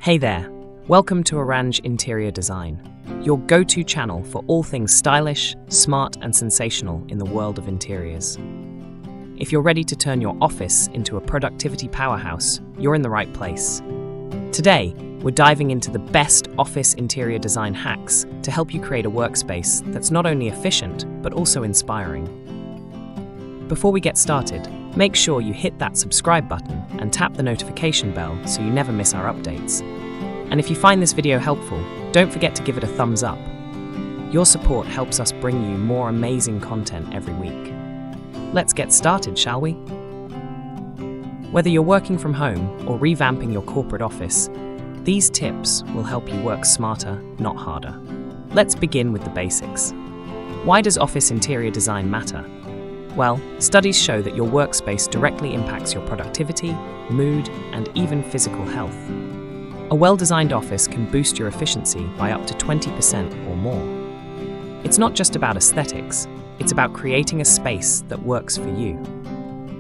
Hey there, welcome to Oraanj Interior Design, your go-to channel for all things stylish, smart and sensational in the world of interiors. If you're ready to turn your office into a productivity powerhouse, you're in the right place. Today, we're diving into the best office interior design hacks to help you create a workspace that's not only efficient, but also inspiring. Before we get started, make sure you hit that subscribe button and tap the notification bell so you never miss our updates. And if you find this video helpful, don't forget to give it a thumbs up. Your support helps us bring you more amazing content every week. Let's get started, shall we? Whether you're working from home or revamping your corporate office, these tips will help you work smarter, not harder. Let's begin with the basics. Why does office interior design matter? Well, studies show that your workspace directly impacts your productivity, mood, and even physical health. A well-designed office can boost your efficiency by up to 20% or more. It's not just about aesthetics, it's about creating a space that works for you.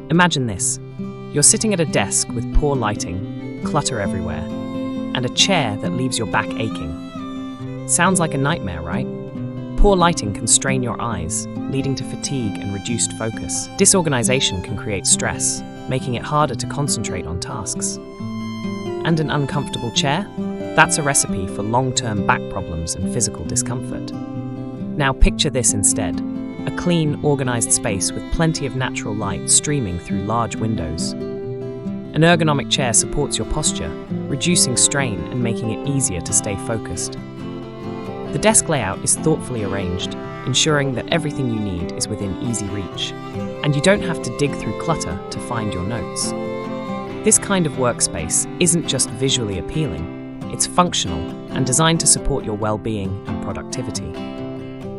Imagine this. You're sitting at a desk with poor lighting, clutter everywhere, and a chair that leaves your back aching. Sounds like a nightmare, right? Poor lighting can strain your eyes, leading to fatigue and reduced focus. Disorganization can create stress, making it harder to concentrate on tasks. And an uncomfortable chair? That's a recipe for long-term back problems and physical discomfort. Now picture this instead. A clean, organized space with plenty of natural light streaming through large windows. An ergonomic chair supports your posture, reducing strain and making it easier to stay focused. The desk layout is thoughtfully arranged, ensuring that everything you need is within easy reach, and you don't have to dig through clutter to find your notes. This kind of workspace isn't just visually appealing, it's functional and designed to support your well-being and productivity.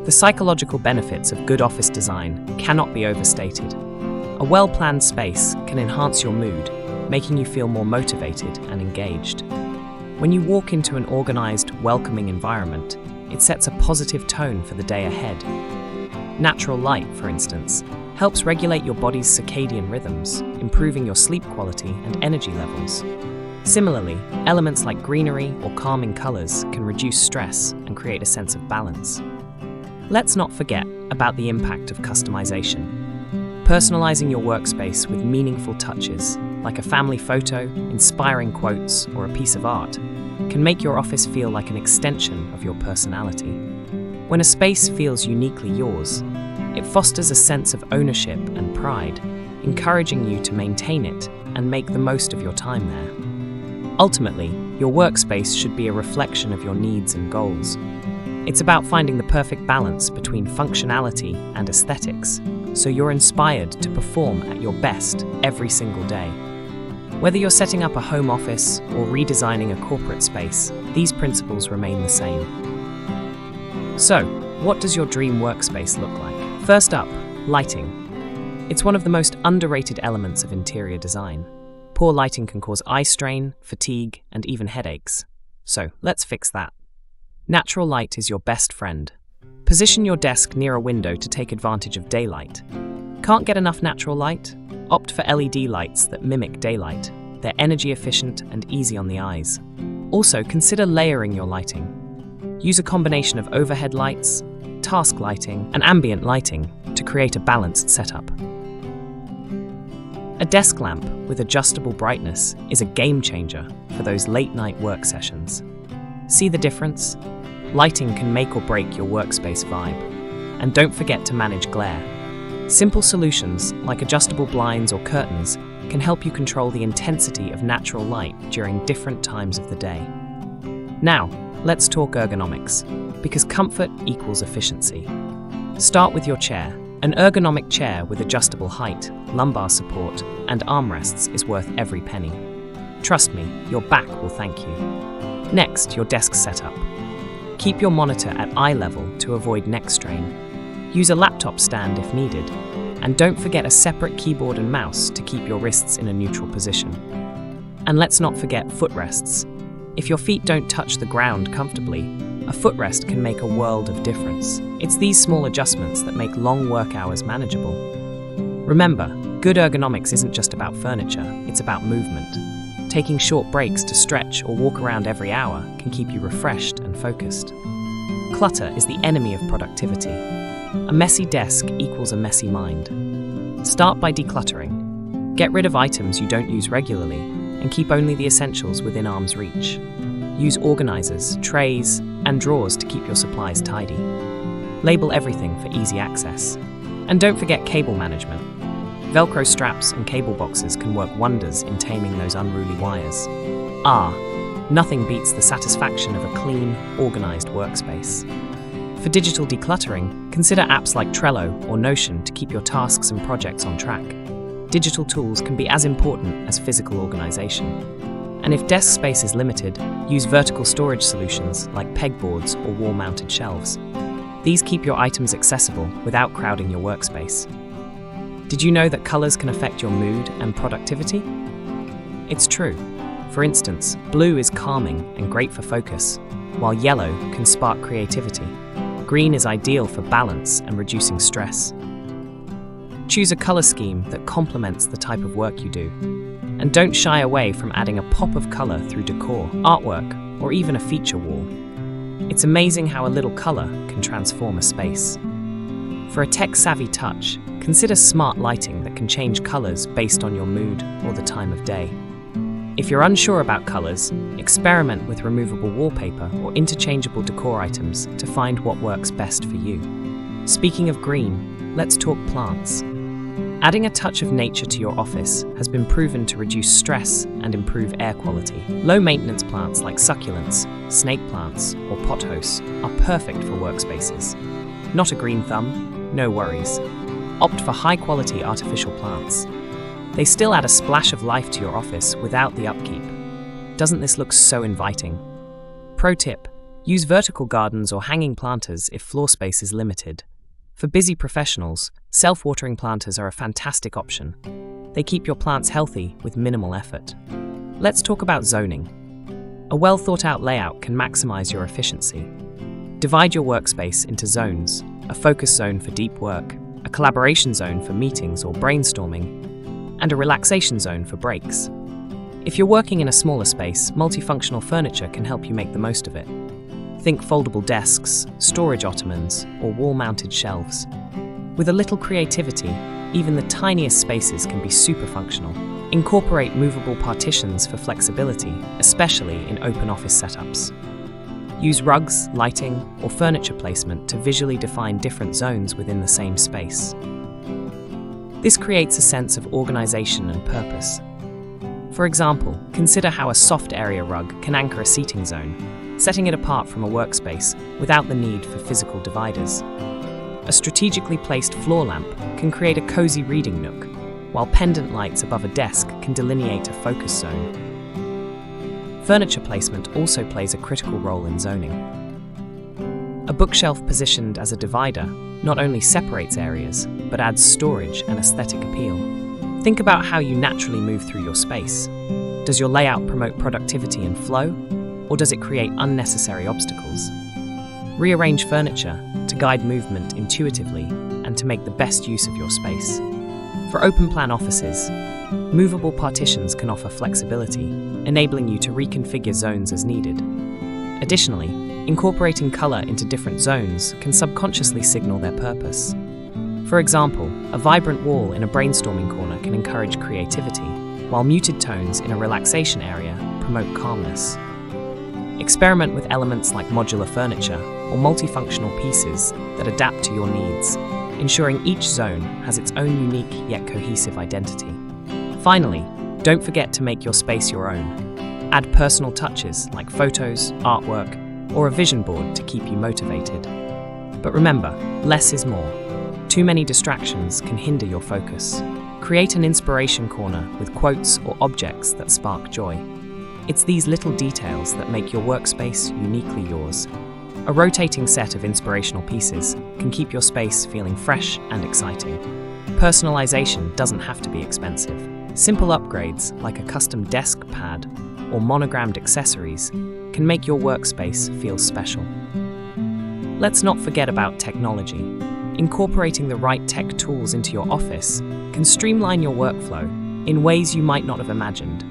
The psychological benefits of good office design cannot be overstated. A well-planned space can enhance your mood, making you feel more motivated and engaged. When you walk into an organized, welcoming environment, it sets a positive tone for the day ahead. Natural light, for instance, helps regulate your body's circadian rhythms, improving your sleep quality and energy levels. Similarly, elements like greenery or calming colors can reduce stress and create a sense of balance. Let's not forget about the impact of customization. Personalizing your workspace with meaningful touches, like a family photo, inspiring quotes, or a piece of art, can make your office feel like an extension of your personality. When a space feels uniquely yours, it fosters a sense of ownership and pride, encouraging you to maintain it and make the most of your time there. Ultimately, your workspace should be a reflection of your needs and goals. It's about finding the perfect balance between functionality and aesthetics, so you're inspired to perform at your best every single day. Whether you're setting up a home office or redesigning a corporate space, these principles remain the same. So, what does your dream workspace look like? First up, lighting. It's one of the most underrated elements of interior design. Poor lighting can cause eye strain, fatigue, and even headaches. So, let's fix that. Natural light is your best friend. Position your desk near a window to take advantage of daylight. Can't get enough natural light? Opt for LED lights that mimic daylight. They're energy efficient and easy on the eyes. Also, consider layering your lighting. Use a combination of overhead lights, task lighting, and ambient lighting to create a balanced setup. A desk lamp with adjustable brightness is a game changer for those late-night work sessions. See the difference? Lighting can make or break your workspace vibe. And don't forget to manage glare. Simple solutions like adjustable blinds or curtains can help you control the intensity of natural light during different times of the day. Now, let's talk ergonomics, because comfort equals efficiency. Start with your chair. An ergonomic chair with adjustable height, lumbar support, and armrests is worth every penny. Trust me, your back will thank you. Next, your desk setup. Keep your monitor at eye level to avoid neck strain. Use a laptop stand if needed, and don't forget a separate keyboard and mouse to keep your wrists in a neutral position. And let's not forget footrests. If your feet don't touch the ground comfortably, a footrest can make a world of difference. It's these small adjustments that make long work hours manageable. Remember, good ergonomics isn't just about furniture, it's about movement. Taking short breaks to stretch or walk around every hour can keep you refreshed and focused. Clutter is the enemy of productivity. A messy desk equals a messy mind. Start by decluttering. Get rid of items you don't use regularly and keep only the essentials within arm's reach. Use organizers, trays, and drawers to keep your supplies tidy. Label everything for easy access. And don't forget cable management. Velcro straps and cable boxes can work wonders in taming those unruly wires. Nothing beats the satisfaction of a clean, organized workspace. For digital decluttering, consider apps like Trello or Notion to keep your tasks and projects on track. Digital tools can be as important as physical organization. And if desk space is limited, use vertical storage solutions like pegboards or wall-mounted shelves. These keep your items accessible without crowding your workspace. Did you know that colors can affect your mood and productivity? It's true. For instance, blue is calming and great for focus, while yellow can spark creativity. Green is ideal for balance and reducing stress. Choose a color scheme that complements the type of work you do. And don't shy away from adding a pop of color through decor, artwork, or even a feature wall. It's amazing how a little color can transform a space. For a tech-savvy touch, consider smart lighting that can change colors based on your mood or the time of day. If you're unsure about colors, experiment with removable wallpaper or interchangeable decor items to find what works best for you. Speaking of green, let's talk plants. Adding a touch of nature to your office has been proven to reduce stress and improve air quality. Low-maintenance plants like succulents, snake plants, or pothos are perfect for workspaces. Not a green thumb? No worries. Opt for high-quality artificial plants. They still add a splash of life to your office without the upkeep. Doesn't this look so inviting? Pro tip: use vertical gardens or hanging planters if floor space is limited. For busy professionals, self-watering planters are a fantastic option. They keep your plants healthy with minimal effort. Let's talk about zoning. A well-thought-out layout can maximize your efficiency. Divide your workspace into zones: a focus zone for deep work, a collaboration zone for meetings or brainstorming, and a relaxation zone for breaks. If you're working in a smaller space, multifunctional furniture can help you make the most of it. Think foldable desks, storage ottomans, or wall-mounted shelves. With a little creativity, even the tiniest spaces can be super functional. Incorporate movable partitions for flexibility, especially in open office setups. Use rugs, lighting, or furniture placement to visually define different zones within the same space. This creates a sense of organization and purpose. For example, consider how a soft area rug can anchor a seating zone, setting it apart from a workspace without the need for physical dividers. A strategically placed floor lamp can create a cozy reading nook, while pendant lights above a desk can delineate a focus zone. Furniture placement also plays a critical role in zoning. A bookshelf positioned as a divider not only separates areas, but adds storage and aesthetic appeal. Think about how you naturally move through your space. Does your layout promote productivity and flow, or does it create unnecessary obstacles? Rearrange furniture to guide movement intuitively and to make the best use of your space. For open-plan offices, movable partitions can offer flexibility, enabling you to reconfigure zones as needed. Additionally, incorporating color into different zones can subconsciously signal their purpose. For example, a vibrant wall in a brainstorming corner can encourage creativity, while muted tones in a relaxation area promote calmness. Experiment with elements like modular furniture or multifunctional pieces that adapt to your needs, ensuring each zone has its own unique yet cohesive identity. Finally, don't forget to make your space your own. Add personal touches like photos, artwork, or a vision board to keep you motivated. But remember, less is more. Too many distractions can hinder your focus. Create an inspiration corner with quotes or objects that spark joy. It's these little details that make your workspace uniquely yours. A rotating set of inspirational pieces can keep your space feeling fresh and exciting. Personalization doesn't have to be expensive. Simple upgrades like a custom desk pad or monogrammed accessories can make your workspace feel special. Let's not forget about technology. Incorporating the right tech tools into your office can streamline your workflow in ways you might not have imagined.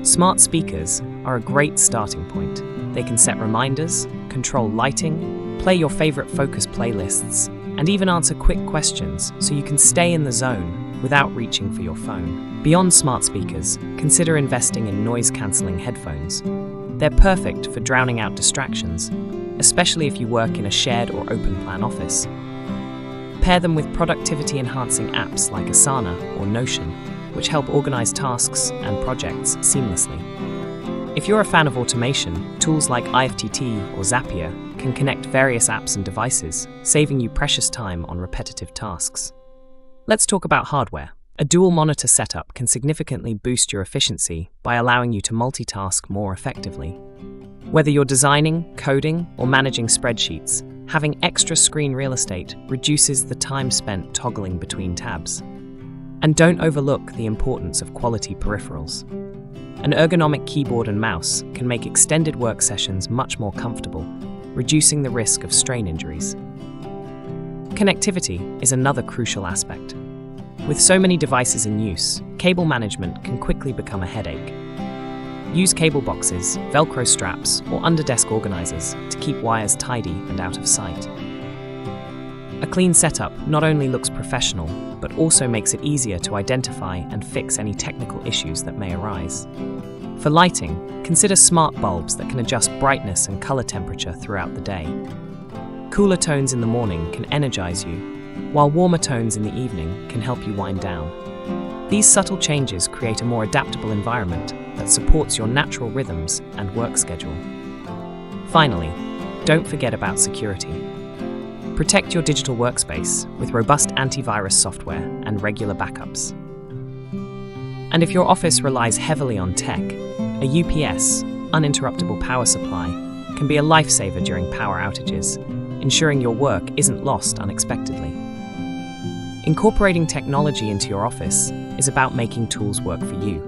Smart speakers are a great starting point. They can set reminders, control lighting, play your favorite focus playlists, and even answer quick questions so you can stay in the zone without reaching for your phone. Beyond smart speakers, consider investing in noise-cancelling headphones. They're perfect for drowning out distractions, especially if you work in a shared or open-plan office. Pair them with productivity-enhancing apps like Asana or Notion, which help organize tasks and projects seamlessly. If you're a fan of automation, tools like IFTT or Zapier can connect various apps and devices, saving you precious time on repetitive tasks. Let's talk about hardware. A dual monitor setup can significantly boost your efficiency by allowing you to multitask more effectively. Whether you're designing, coding, or managing spreadsheets, having extra screen real estate reduces the time spent toggling between tabs. And don't overlook the importance of quality peripherals. An ergonomic keyboard and mouse can make extended work sessions much more comfortable, reducing the risk of strain injuries. Connectivity is another crucial aspect. With so many devices in use, cable management can quickly become a headache. Use cable boxes, Velcro straps, or underdesk organizers to keep wires tidy and out of sight. A clean setup not only looks professional, but also makes it easier to identify and fix any technical issues that may arise. For lighting, consider smart bulbs that can adjust brightness and color temperature throughout the day. Cooler tones in the morning can energize you, while warmer tones in the evening can help you wind down. These subtle changes create a more adaptable environment that supports your natural rhythms and work schedule. Finally, don't forget about security. Protect your digital workspace with robust antivirus software and regular backups. And if your office relies heavily on tech, a UPS, uninterruptible power supply, can be a lifesaver during power outages, ensuring your work isn't lost unexpectedly. Incorporating technology into your office is about making tools work for you.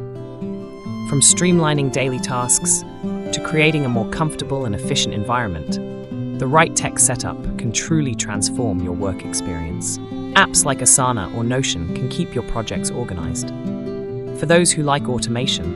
From streamlining daily tasks to creating a more comfortable and efficient environment, the right tech setup can truly transform your work experience. Apps like Asana or Notion can keep your projects organized. For those who like automation,